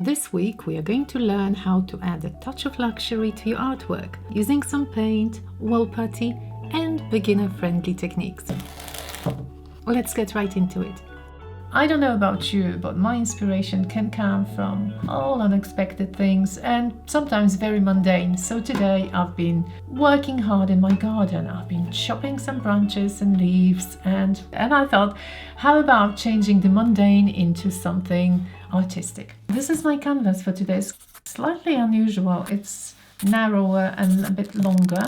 This week we are going to learn how to add a touch of luxury to your artwork using some paint, wall putty and beginner-friendly techniques. Let's get right into it. I don't know about you, but my inspiration can come from all unexpected things and sometimes very mundane. So today I've been working hard in my garden. I've been chopping some branches and leaves and I thought, how about changing the mundane into something artistic? This is my canvas for today. It's slightly unusual. It's narrower and a bit longer,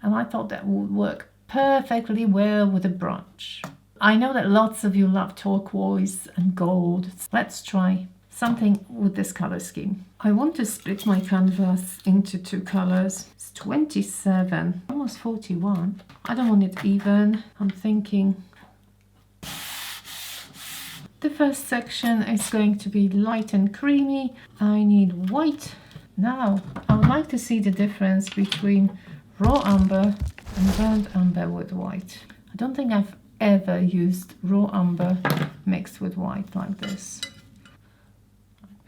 and I thought that would work perfectly well with a branch. I know that lots of you love turquoise and gold. Let's try something with this color scheme. I want to split my canvas into two colors. It's 27, almost 41. I don't want it even. I'm thinking the first section is going to be light and creamy. I need white. Now, I would like to see the difference between raw umber and burnt umber with white. I don't think I've ever used raw umber mixed with white like this.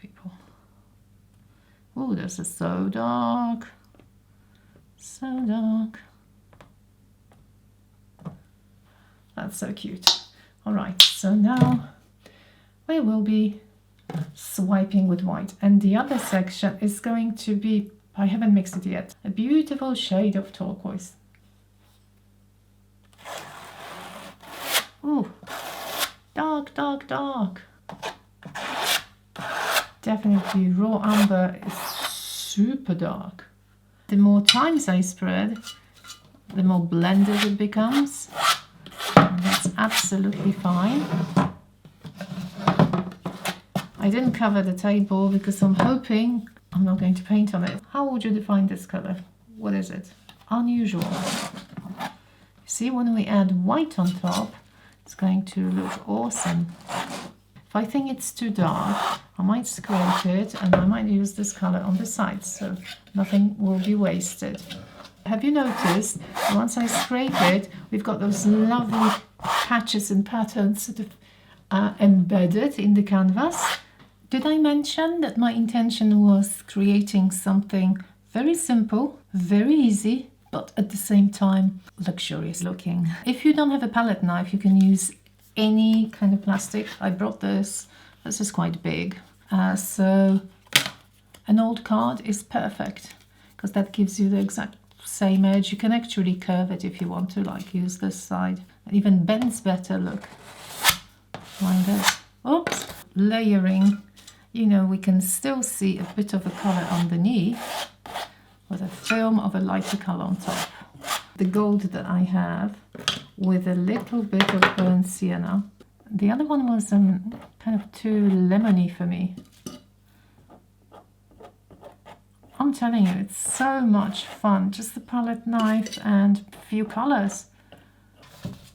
People. Oh, this is so dark. So dark. That's so cute. All right, so now we will be swiping with white, and the other section is going to be, I haven't mixed it yet, a beautiful shade of turquoise. Ooh, dark, dark, dark. Definitely raw umber is super dark. The more times I spread, the more blended it becomes. And that's absolutely fine. I didn't cover the table because I'm hoping I'm not going to paint on it. How would you define this color? What is it? Unusual. You see, when we add white on top, it's going to look awesome. If I think it's too dark, I might scrape it and I might use this color on the sides, so nothing will be wasted. Have you noticed, once I scrape it, we've got those lovely patches and patterns sort of embedded in the canvas? Did I mention that my intention was creating something very simple, very easy, but at the same time luxurious looking? If you don't have a palette knife, you can use any kind of plastic. I brought this. This is quite big. So an old card is perfect because that gives you the exact same edge. You can actually curve it if you want to, like use this side. It even bends better, look. Like this. Oops. Layering. You know, we can still see a bit of a color underneath with a film of a lighter color on top. The gold that I have with a little bit of burnt sienna. The other one was kind of too lemony for me. I'm telling you, it's so much fun. Just the palette knife and a few colors.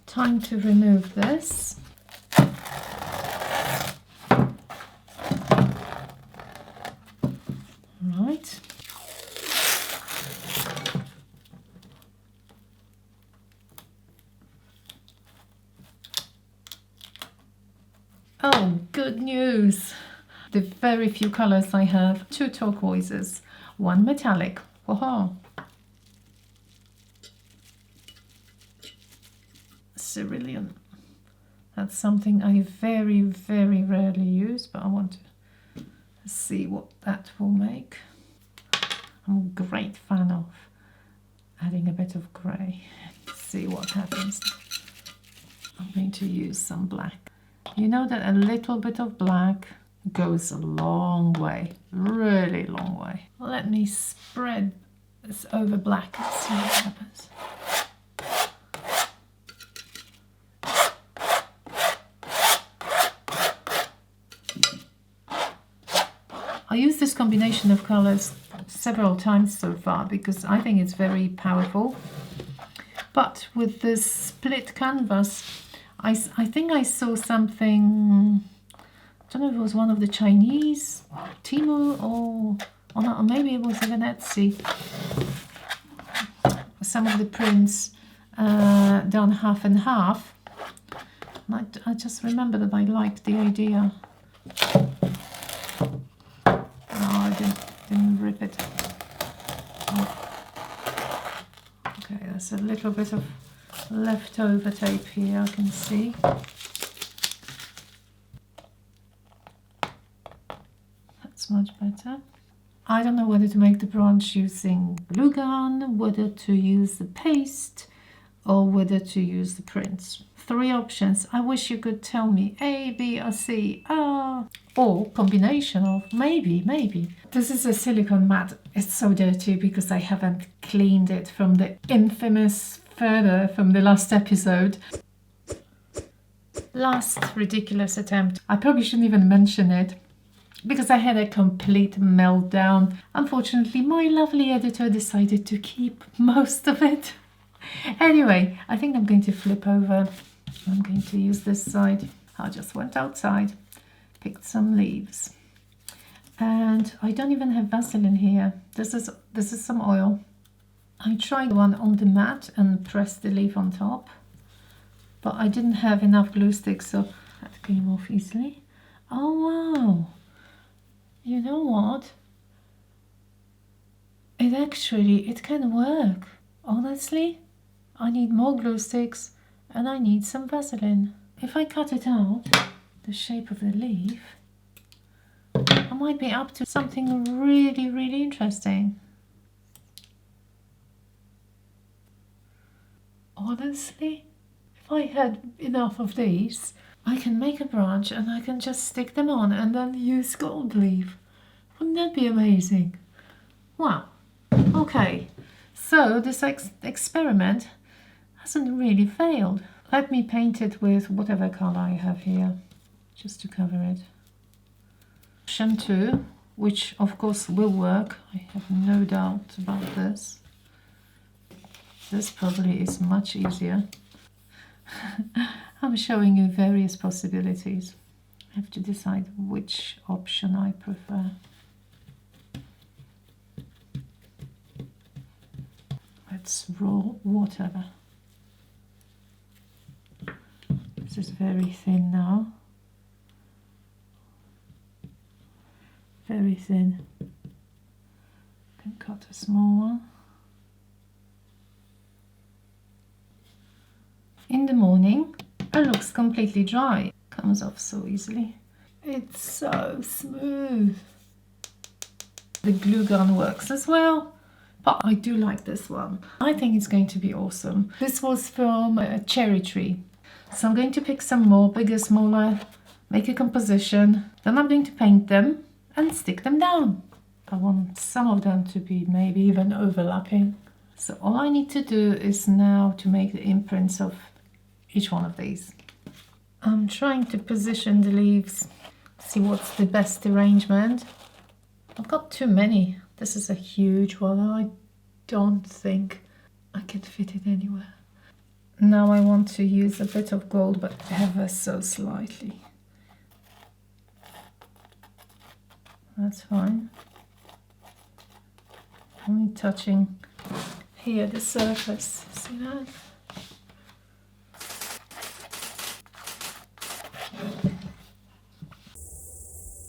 Time to remove this. Right. Oh, good news! The very few colors I have, two turquoises, one metallic. Whoa! Cerulean. That's something I very, very rarely use, but I want to see what that will make. I'm a great fan of adding a bit of grey. See what happens. I'm going to use some black. You know that a little bit of black goes a long way, really long way. Let me spread this over black and see what happens. I use this combination of colors several times so far because I think it's very powerful. But with this split canvas, I think I saw something, I don't know if it was one of the Chinese, Temu, or not, or maybe it was even Etsy. Some of the prints done half and half. I just remember that I liked the idea. it. Okay, there's a little bit of leftover tape here, I can see. That's much better. I don't know whether to make the branch using glue gun, whether to use the paste, or whether to use the prints. 3 options. I wish you could tell me A, B, or C, or combination of maybe. This is a silicone mat. It's so dirty because I haven't cleaned it from the infamous further from the last episode. Last ridiculous attempt. I probably shouldn't even mention it because I had a complete meltdown. Unfortunately, my lovely editor decided to keep most of it. Anyway, I think I'm going to flip over. I'm going to use this side. I just went outside, picked some leaves. And I don't even have Vaseline here. This is some oil. I tried one on the mat and pressed the leaf on top, but I didn't have enough glue sticks, so that came off easily. Oh wow! You know what? It can work. Honestly, I need more glue sticks and I need some Vaseline. If I cut it out, the shape of the leaf, I might be up to something really, really interesting. Honestly, if I had enough of these, I can make a branch and I can just stick them on and then use gold leaf. Wouldn't that be amazing? Wow. Okay, so this experiment hasn't really failed. Let me paint it with whatever color I have here, just to cover it. Option 2, which of course will work. I have no doubt about this. This probably is much easier. I'm showing you various possibilities. I have to decide which option I prefer. Let's roll water. This is very thin now. Very thin. Can cut a small one. In the morning, it looks completely dry. Comes off so easily. It's so smooth. The glue gun works as well, but I do like this one. I think it's going to be awesome. This was from a cherry tree. So I'm going to pick some more, bigger, smaller, make a composition. Then I'm going to paint them and stick them down. I want some of them to be maybe even overlapping. So all I need to do is now to make the imprints of each one of these. I'm trying to position the leaves, see what's the best arrangement. I've got too many. This is a huge one. I don't think I can fit it anywhere. Now I want to use a bit of gold, but ever so slightly. That's fine. Only touching here the surface. See that?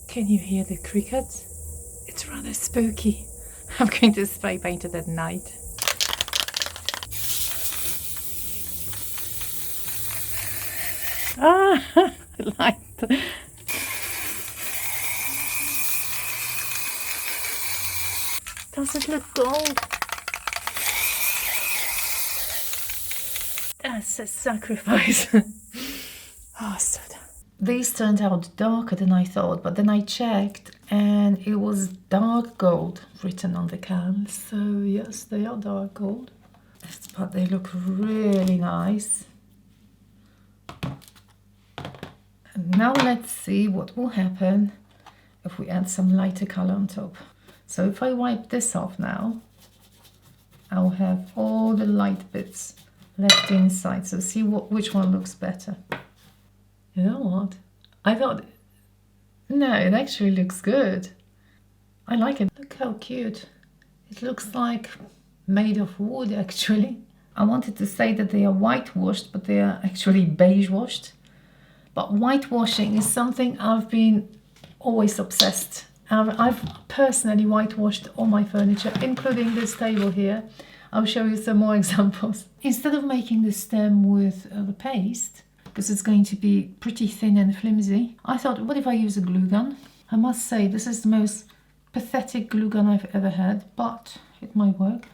Can you hear the crickets? It's rather spooky. I'm going to spray paint it at night. I like that. Does it look gold? That's a sacrifice. Oh, so done. These turned out darker than I thought, but then I checked and it was dark gold written on the can. So yes, they are dark gold, but they look really nice. And now let's see what will happen if we add some lighter color on top. So if I wipe this off now, I'll have all the light bits left inside. So see which one looks better. You know what? I thought, no, it actually looks good. I like it. Look how cute. It looks like made of wood, actually. I wanted to say that they are whitewashed, but they are actually beige washed. But whitewashing is something I've been always obsessed I've personally whitewashed all my furniture, including this table here. I'll show you some more examples. Instead of making the stem with the paste, because it's going to be pretty thin and flimsy, I thought, what if I use a glue gun? I must say, this is the most pathetic glue gun I've ever had, but it might work.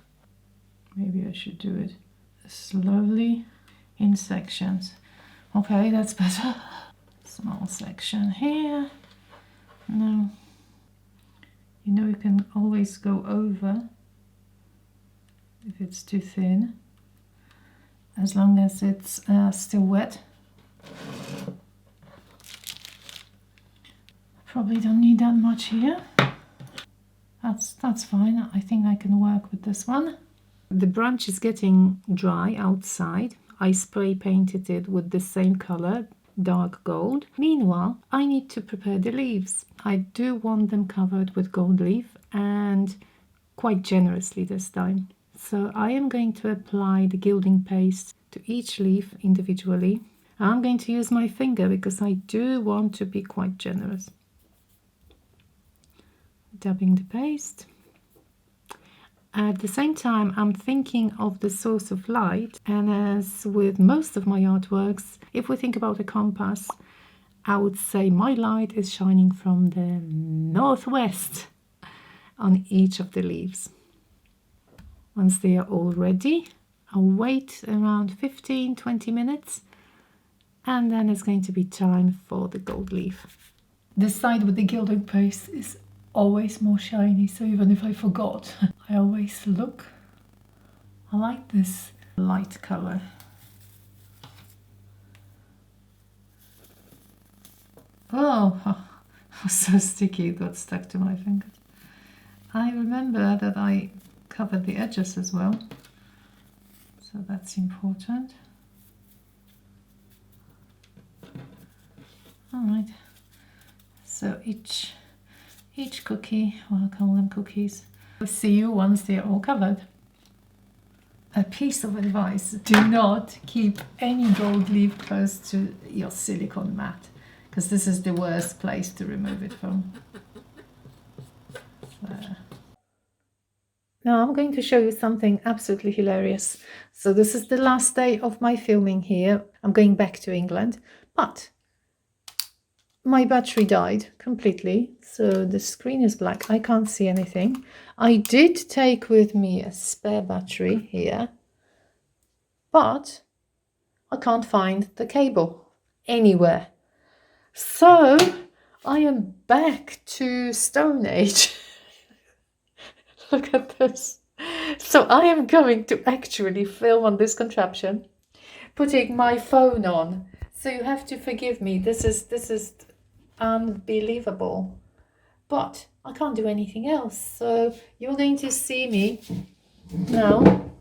Maybe I should do it slowly in sections. Okay, that's better. Small section here. No. You know, you can always go over if it's too thin, as long as it's still wet. Probably don't need that much here. That's fine. I think I can work with this one. The branch is getting dry outside. I spray painted it with the same color, dark gold. Meanwhile, I need to prepare the leaves. I do want them covered with gold leaf, and quite generously this time. So I am going to apply the gilding paste to each leaf individually. I'm going to use my finger because I do want to be quite generous. Dabbing the paste. At the same time, I'm thinking of the source of light, and as with most of my artworks, if we think about a compass, I would say my light is shining from the northwest on each of the leaves. Once they are all ready, I'll wait around 15-20 minutes, and then it's going to be time for the gold leaf. The side with the gilding paste is always more shiny, so even if I forgot, I always look. I like this light color. Oh, it was so sticky, it got stuck to my fingers. I remember that I covered the edges as well, so that's important. All right, so each cookie, well, I'll call them cookies. I'll see you once they're all covered. A piece of advice: do not keep any gold leaf close to your silicone mat, because this is the worst place to remove it from. There. Now I'm going to show you something absolutely hilarious. So this is the last day of my filming here. I'm going back to England, but my battery died completely, so the screen is black. I can't see anything. I did take with me a spare battery here, but I can't find the cable anywhere. So I am back to Stone Age. Look at this. So I am going to actually film on this contraption, putting my phone on. So you have to forgive me. This is unbelievable, but I can't do anything else. So you're going to see me now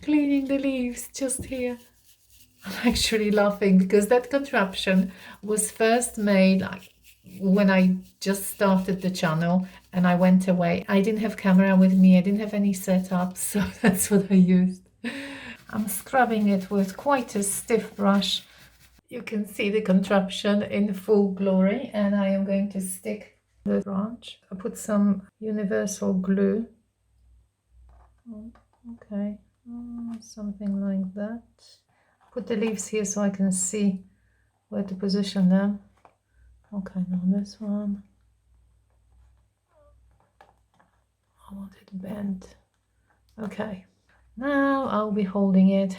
cleaning the leaves just here. I'm actually laughing because that contraption was first made when I just started the channel and I went away. I didn't have camera with me, I didn't have any setup, so that's what I used. I'm scrubbing it with quite a stiff brush. You can see the contraption in full glory, and I am going to stick the branch. I put some universal glue. Oh, okay, something like that. Put the leaves here so I can see where to position them. Okay, now this one. I want it bent. Okay, now I'll be holding it.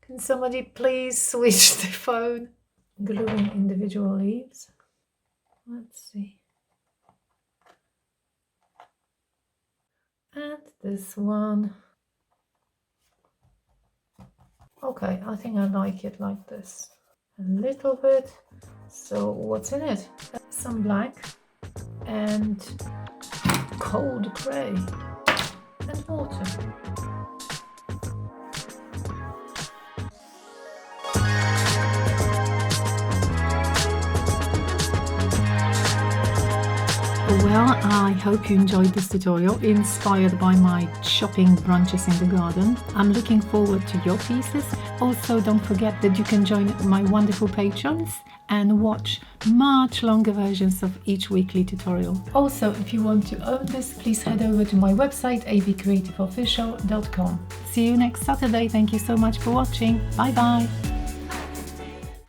Can somebody please switch the phone? Gluing individual leaves. Let's see. And this one. Okay, I think I like it like this. A little bit. So what's in it? Some black and cold grey and water. Well, I hope you enjoyed this tutorial, inspired by my shopping brunches in the garden. I'm looking forward to your pieces. Also, don't forget that you can join my wonderful patrons and watch much longer versions of each weekly tutorial. Also, if you want to own this, please head over to my website avcreativeofficial.com. See you next Saturday. Thank you so much for watching. Bye bye.